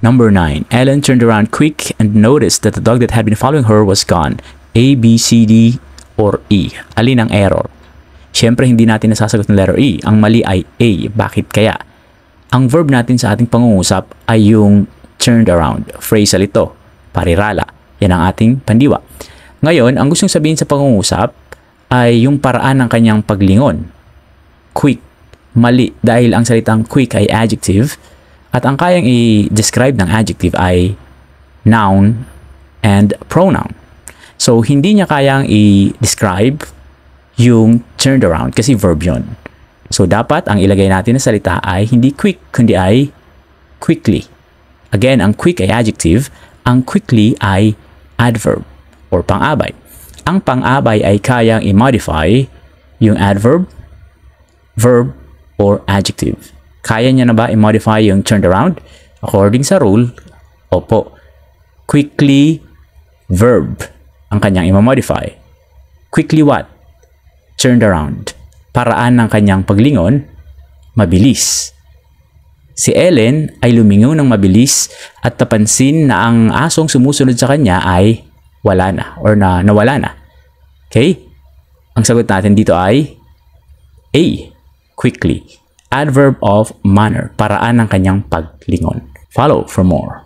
Number 9. Ellen turned around quick and noticed that the dog that had been following her was gone. A, B, C, D, or E. Alin ang error? Siyempre, hindi natin nasasagot ng letter E. Ang mali ay A. Bakit kaya? Ang verb natin sa ating pangungusap ay yung turned around. Phrasal ito. Parirala. Yan ang ating pandiwa. Ngayon, ang gustong sabihin sa pangungusap ay yung paraan ng kanyang paglingon. Quick. Mali dahil ang salitang quick ay adjective at ang kayang i-describe ng adjective ay noun and pronoun. So, hindi niya kayang i-describe yung turned around kasi verb yun. So, dapat ang ilagay natin na salita ay hindi quick, kundi ay quickly. Again, ang quick ay adjective, ang quickly ay adverb or pang-abay. Ang pang-abay ay kayang i-modify yung adverb, verb, or adjective. Kaya niya na ba i-modify yung turned around? According sa rule, opo. Quickly, verb ang kanyang i-modify. Quickly what? Turned around. Paraan ng kanyang paglingon, mabilis. Si Ellen ay lumingon ng mabilis at napansin na ang asong sumusunod sa kanya ay wala na or nawala na. Okay? Ang sagot natin dito ay A. Quickly. Adverb of manner. Paraan ng kanyang paglingon. Follow for more.